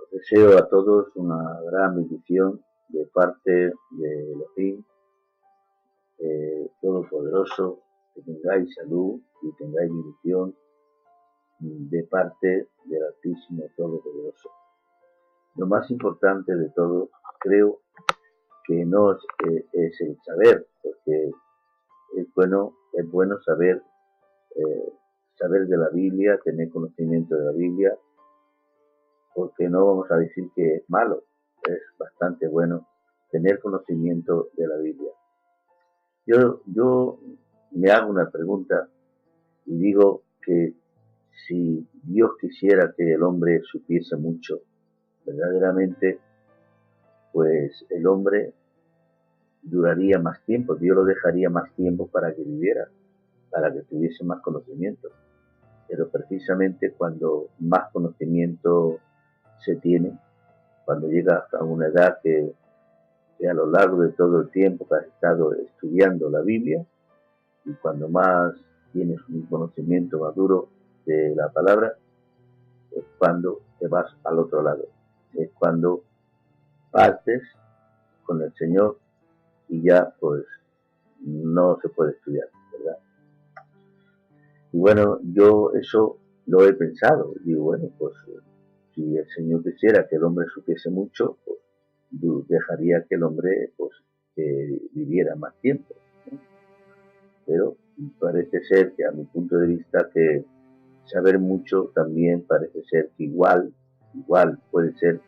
Os deseo a todos una gran bendición de parte de Elohim Todopoderoso, que tengáis salud y tengáis bendición de parte del Altísimo Todopoderoso. Lo más importante de todo, creo que no es el saber, porque es bueno saber de la Biblia, tener conocimiento de la Biblia, porque no vamos a decir que es malo, es bastante bueno tener conocimiento de la Biblia. Yo me hago una pregunta y digo que si Dios quisiera que el hombre supiese mucho, verdaderamente, pues el hombre duraría más tiempo, Dios lo dejaría más tiempo para que viviera, para que tuviese más conocimiento. Pero precisamente cuando más conocimiento se tiene, cuando llega a una edad que a lo largo de todo el tiempo que has estado estudiando la Biblia, y cuando más tienes un conocimiento maduro de la palabra, es cuando te vas al otro lado, es cuando partes con el Señor y ya pues no se puede estudiar, ¿verdad? Y bueno, yo eso lo he pensado, digo, bueno, pues si el Señor quisiera que el hombre supiese mucho, pues dejaría que el hombre pues viviera más tiempo, ¿no? Pero parece ser que a mi punto de vista que saber mucho también parece ser que igual puede ser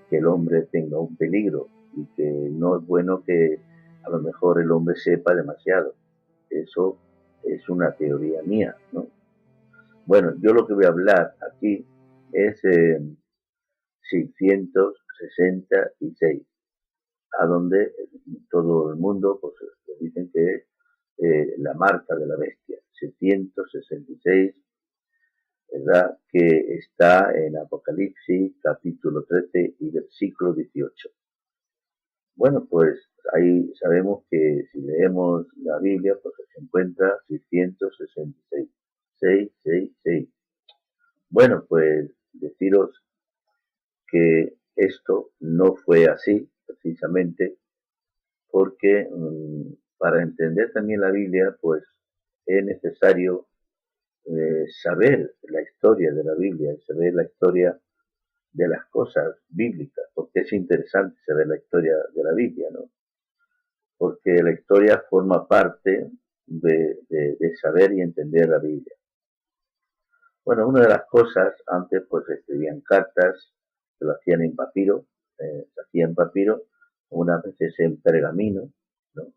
que el hombre tenga un peligro y que no es bueno que a lo mejor el hombre sepa demasiado. Eso es una teoría mía, ¿no? Bueno, yo lo que voy a hablar aquí es 666, a donde todo el mundo pues dicen que es la marca de la bestia, 766, ¿verdad? Que está en Apocalipsis capítulo 13 y versículo 18. Bueno, pues ahí sabemos que si leemos la Biblia, pues se encuentra 666, 666. Bueno, pues deciros que esto no fue así, precisamente, porque para entender también la Biblia, pues es necesario saber la historia de la Biblia, saber la historia de las cosas bíblicas, porque es interesante saber la historia de la Biblia, ¿no? Porque la historia forma parte de saber y entender la Biblia. Bueno, una de las cosas, antes pues escribían cartas, se lo hacían en papiro, se hacían en papiro, unas veces en pergamino, ¿no?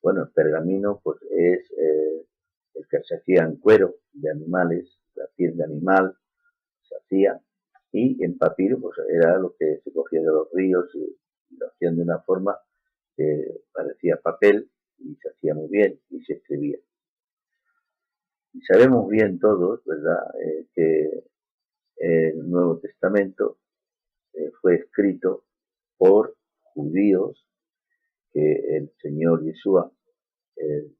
Bueno, el pergamino pues es el que se hacía en cuero de animales, la piel de animal se hacía, y en papiro pues era lo que se cogía de los ríos y lo hacían de una forma que parecía papel y se hacía muy bien y se escribía. Y sabemos bien todos, ¿verdad?, que el Nuevo Testamento fue escrito por judíos que el Señor Yeshua eh,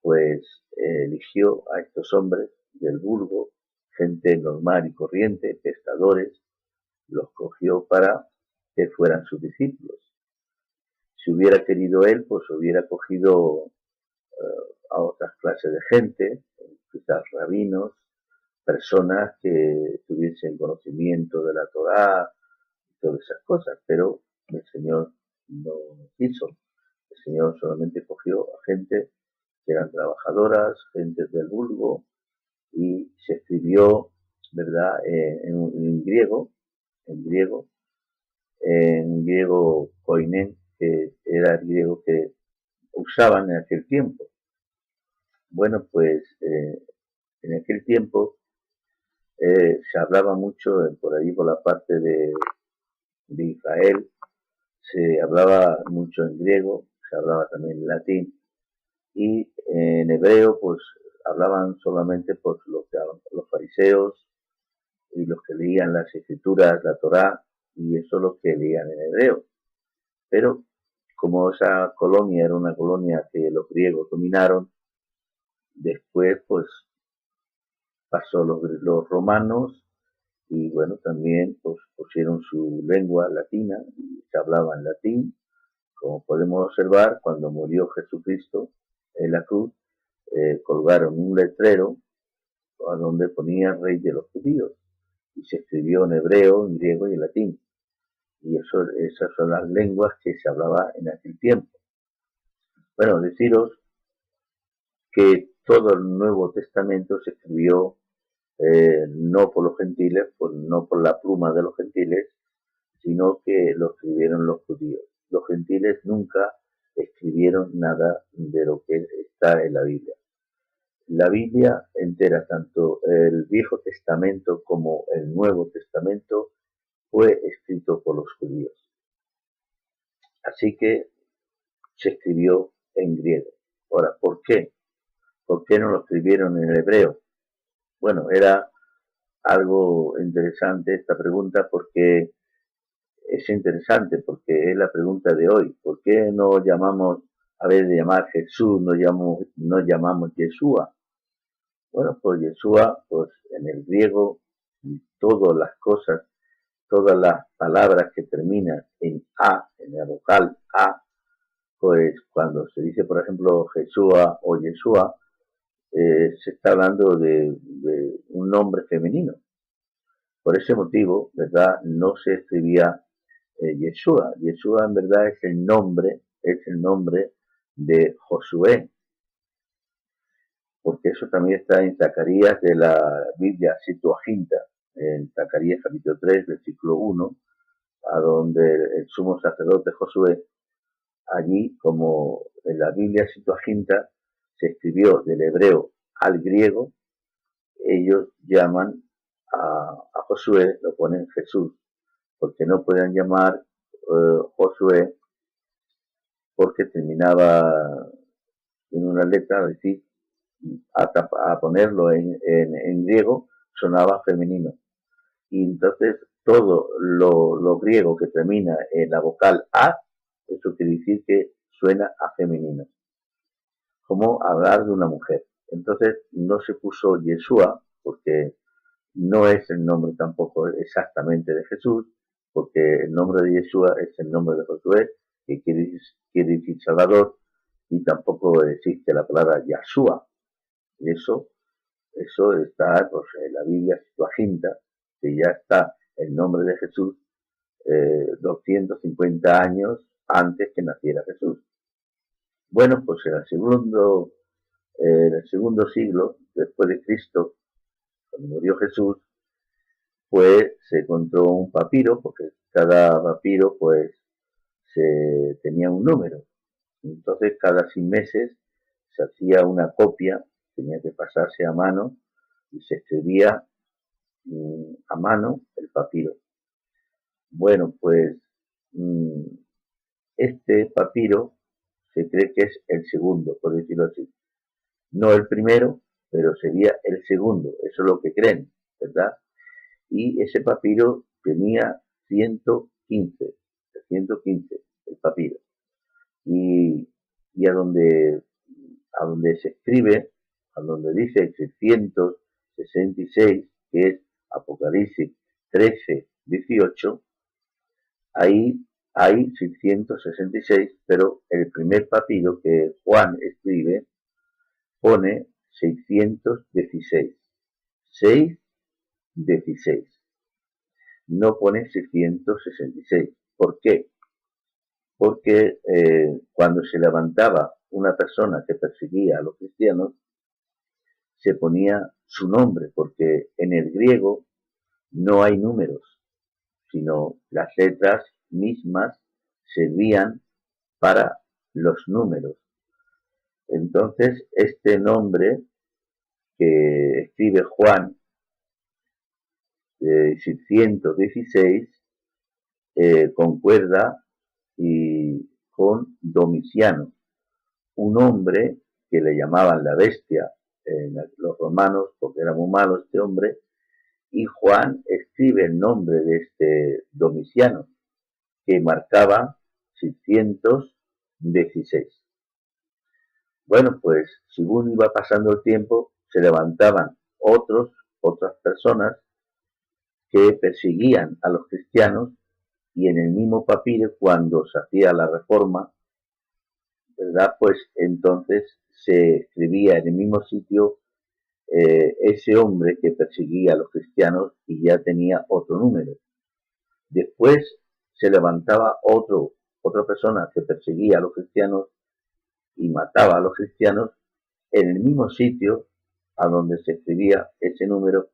pues eligió a estos hombres del vulgo, gente normal y corriente, pescadores, los cogió para que fueran sus discípulos. Si hubiera querido él, pues hubiera cogido a otras clases de gente, quizás rabinos, personas que tuviesen conocimiento de la Torá y todas esas cosas, pero el Señor no quiso. El Señor solamente cogió a gente que eran trabajadoras, gente del vulgo, y se escribió, ¿verdad?, en griego koiné, que era el griego que usaban en aquel tiempo. Bueno, pues en aquel tiempo se hablaba mucho por ahí, por la parte de Israel, se hablaba mucho en griego, se hablaba también en latín, y en hebreo pues hablaban solamente pues los fariseos y los que leían las escrituras, la Torá, y eso lo que leían en hebreo. Pero como esa colonia era una colonia que los griegos dominaron, después pues pasó los romanos y bueno, también pues, pusieron su lengua latina y se hablaba en latín. Como podemos observar, cuando murió Jesucristo en la cruz, colgaron un letrero a donde ponía Rey de los Judíos y se escribió en hebreo, en griego y en latín. Y esas son las lenguas que se hablaba en aquel tiempo. Bueno, deciros que todo el Nuevo Testamento se escribió no por los gentiles, no por la pluma de los gentiles, sino que lo escribieron los judíos. Los gentiles nunca escribieron nada de lo que está en la Biblia. La Biblia entera, tanto el Viejo Testamento como el Nuevo Testamento, fue escrito por los judíos. Así que se escribió en griego. Ahora, ¿por qué? ¿Por qué no lo escribieron en hebreo? Bueno, era algo interesante esta pregunta porque es interesante, porque es la pregunta de hoy. ¿Por qué no llamamos, a vez de llamar Jesús, no llamamos Yeshua? Bueno, pues Yeshua, pues en el griego, todas las cosas, todas las palabras que terminan en A, en la vocal A, pues cuando se dice, por ejemplo, Jesúa o Yeshua, se está hablando de un nombre femenino. Por ese motivo, ¿verdad? No se escribía Yeshua. Yeshua en verdad es el nombre de Josué, porque eso también está en Zacarías de la Biblia Septuaginta, en Zacarías capítulo 3, versículo 1, a donde el sumo sacerdote Josué, allí como en la Biblia Septuaginta se escribió del hebreo al griego, ellos llaman a Josué, lo ponen Jesús, porque no pueden llamar Josué porque terminaba en una letra, es decir, a ponerlo en griego sonaba femenino. Y entonces todo lo griego que termina en la vocal A, eso quiere decir que suena a femenino, como hablar de una mujer. Entonces no se puso Yeshua, porque no es el nombre tampoco exactamente de Jesús, porque el nombre de Yeshua es el nombre de Josué, que quiere decir Salvador, y tampoco existe la palabra Yahshua. Eso está pues, en la Biblia Septuaginta, que ya está el nombre de Jesús 250 años antes que naciera Jesús. Bueno, pues en el segundo siglo después de Cristo, cuando murió Jesús, pues se encontró un papiro, porque cada papiro pues tenía un número. Entonces cada 6 meses se hacía una copia, tenía que pasarse a mano y se escribía a mano el papiro. Bueno, pues este papiro se cree que es el segundo, por decirlo así. No el primero, pero sería el segundo, eso es lo que creen, ¿verdad? Y ese papiro tenía 115 el papiro. Y a donde se escribe, a donde dice 666, que es Apocalipsis 13, 18, ahí hay 666, pero el primer papiro que Juan escribe pone 616. 616. No pone 666. ¿Por qué? Porque cuando se levantaba una persona que perseguía a los cristianos, se ponía su nombre, porque en el griego no hay números, sino las letras mismas servían para los números. Entonces, este nombre que escribe Juan, 616, concuerda y con Domiciano, un hombre que le llamaban la bestia los romanos, porque era muy malo este hombre, y Juan escribe el nombre de este Domiciano, que marcaba 616. Bueno, pues según iba pasando el tiempo, se levantaban otras personas que perseguían a los cristianos, y en el mismo papiro, cuando se hacía la reforma, ¿verdad? Pues entonces se escribía en el mismo sitio ese hombre que perseguía a los cristianos y ya tenía otro número. Después se levantaba otra persona que perseguía a los cristianos y mataba a los cristianos en el mismo sitio a donde se escribía ese número,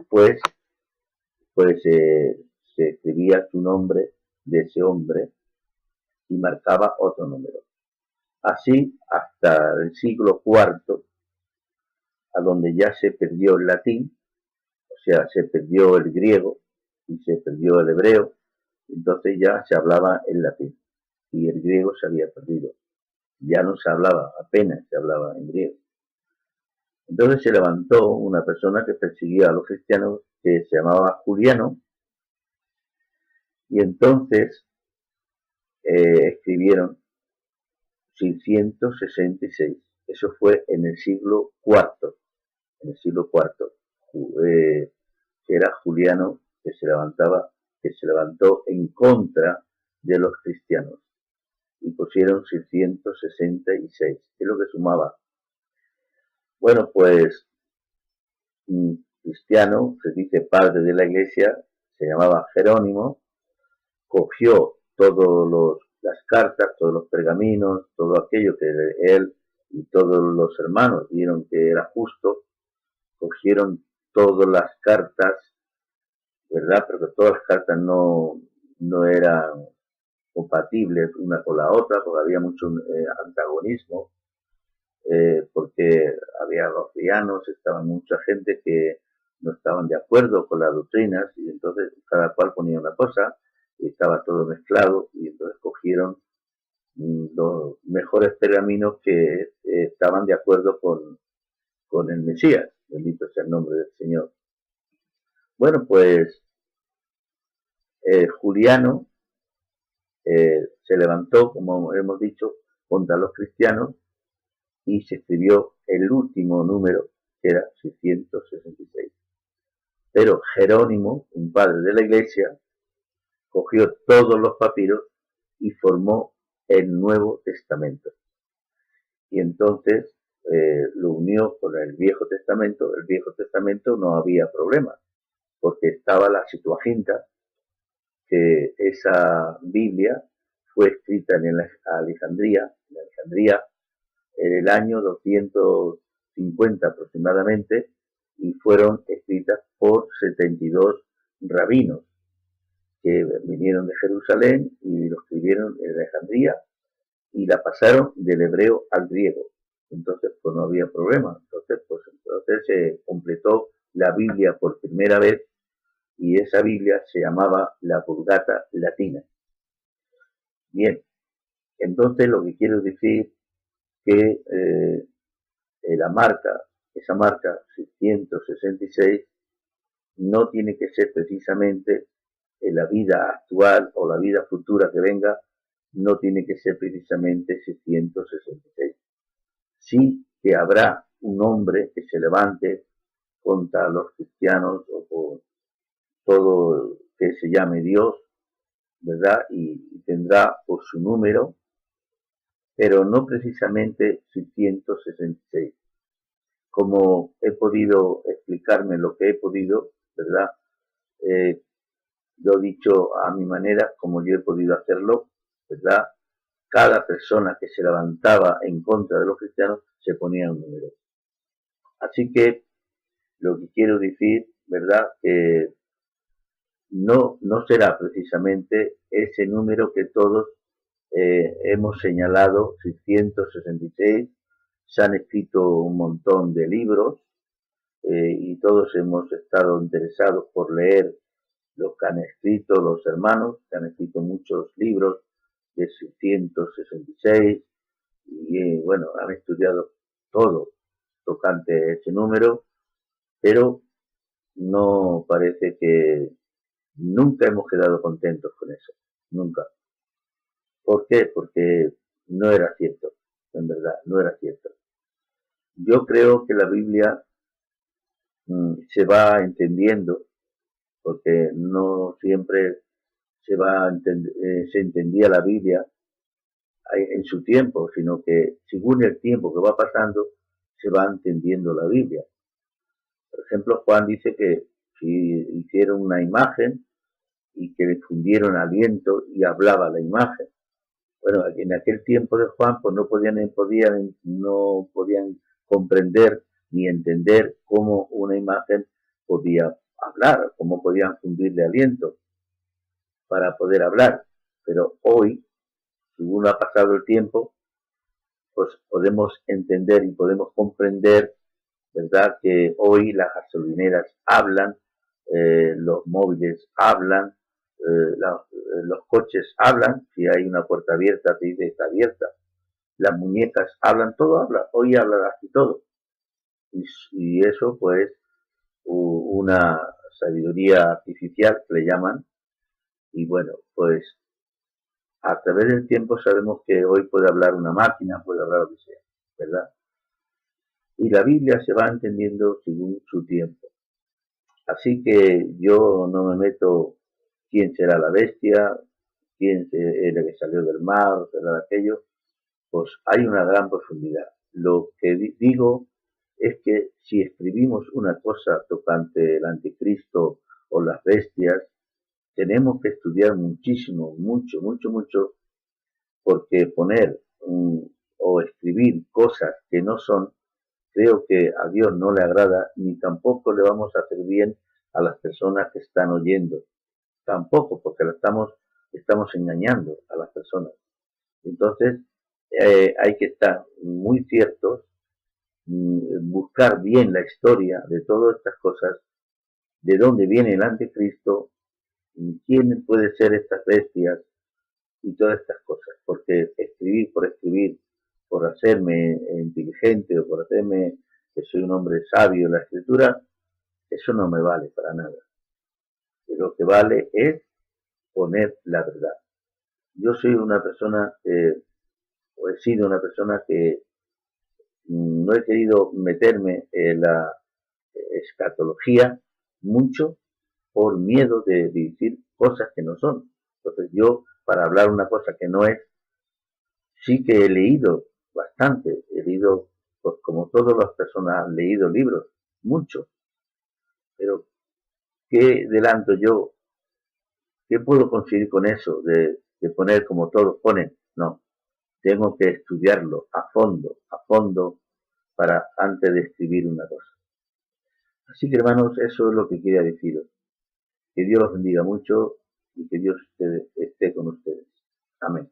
pues, se escribía su nombre de ese hombre y marcaba otro número. Así hasta el siglo IV, a donde ya se perdió el latín, o sea, se perdió el griego y se perdió el hebreo, entonces ya se hablaba en latín y el griego se había perdido. Ya no se hablaba, apenas se hablaba en griego. Entonces se levantó una persona que perseguía a los cristianos que se llamaba Juliano, y entonces escribieron 666. Eso fue en el siglo IV. En el siglo IV. Que era Juliano que se levantó en contra de los cristianos. Y pusieron 666. Es lo que sumaba. Bueno, pues un cristiano, se dice padre de la iglesia, se llamaba Jerónimo, cogió todas las cartas, todos los pergaminos, todo aquello que él y todos los hermanos vieron que era justo, cogieron todas las cartas, ¿verdad? Pero que todas las cartas no eran compatibles una con la otra, porque había mucho antagonismo, porque había gaudianos, estaba mucha gente que no estaban de acuerdo con las doctrinas, y entonces cada cual ponía una cosa y estaba todo mezclado, y entonces cogieron los mejores pergaminos que estaban de acuerdo con el Mesías, bendito sea el nombre del Señor. Bueno, pues Juliano se levantó, como hemos dicho, contra los cristianos y se escribió el último número, que era 666. Pero Jerónimo, un padre de la iglesia, cogió todos los papiros y formó el Nuevo Testamento. Y entonces lo unió con el Viejo Testamento. El Viejo Testamento no había problema, porque estaba la Septuaginta, que esa Biblia fue escrita en Alejandría, en el año 250 aproximadamente, y fueron escritas por 72 rabinos que vinieron de Jerusalén y lo escribieron en Alejandría y la pasaron del hebreo al griego. Entonces, pues no había problema. Entonces se completó la Biblia por primera vez, y esa Biblia se llamaba la Vulgata Latina. Bien, entonces lo que quiero decir que esa marca 666, no tiene que ser precisamente en la vida actual o la vida futura que venga, no tiene que ser precisamente 666. Sí que habrá un hombre que se levante contra los cristianos o por todo que se llame Dios, ¿verdad? Y tendrá por su número, pero no precisamente 666. Como he podido explicarme lo que he podido, ¿verdad? Lo he dicho a mi manera, como yo he podido hacerlo, ¿verdad? Cada persona que se levantaba en contra de los cristianos se ponía un número. Así que lo que quiero decir, ¿verdad? No será precisamente ese número que todos hemos señalado, 666. Se han escrito un montón de libros y todos hemos estado interesados por leer lo que han escrito los hermanos, que han escrito muchos libros de 666 y bueno, han estudiado todo tocante ese número, pero no parece que nunca hemos quedado contentos con eso, nunca. ¿Por qué? Porque no era cierto, en verdad, no era cierto. Yo creo que la Biblia se va entendiendo porque no siempre se entendía la Biblia en su tiempo, sino que según el tiempo que va pasando, se va entendiendo la Biblia. Por ejemplo, Juan dice que si hicieron una imagen y que le fundieron aliento y hablaba la imagen. Bueno, en aquel tiempo de Juan, pues no podían comprender ni entender cómo una imagen podía hablar, cómo podían fundirle aliento para poder hablar. Pero hoy, según ha pasado el tiempo, pues podemos entender y podemos comprender, ¿verdad?, que hoy las gasolineras hablan, los móviles hablan, los coches hablan, si hay una puerta abierta te dice está abierta, las muñecas hablan, todo habla, hoy habla casi todo. Y eso pues una sabiduría artificial que le llaman, y bueno, pues a través del tiempo sabemos que hoy puede hablar una máquina, puede hablar lo que sea, ¿verdad? Y la Biblia se va entendiendo según su tiempo. Así que yo no me meto quién será la bestia, quién era que salió del mar, será aquello, pues hay una gran profundidad. Lo que digo es que si escribimos una cosa tocante el anticristo o las bestias, tenemos que estudiar muchísimo, mucho, porque poner o escribir cosas que no son, creo que a Dios no le agrada, ni tampoco le vamos a hacer bien a las personas que están oyendo. Tampoco, porque estamos engañando a las personas. Entonces, hay que estar muy ciertos, buscar bien la historia de todas estas cosas, de dónde viene el anticristo, quién puede ser estas bestias y todas estas cosas. Porque escribir, por hacerme inteligente o por hacerme que soy un hombre sabio en la escritura, eso no me vale para nada. Lo que vale es poner la verdad. Yo soy una persona, o he sido una persona que no he querido meterme en la escatología mucho por miedo de decir cosas que no son. Entonces yo, para hablar una cosa que no es, sí que he leído bastante, he leído, pues como todas las personas han leído libros, mucho, pero ¿qué delanto yo? ¿Qué puedo conseguir con eso de poner como todos ponen? No, tengo que estudiarlo a fondo, para antes de escribir una cosa. Así que hermanos, eso es lo que quería deciros. Que Dios los bendiga mucho y que Dios esté con ustedes. Amén.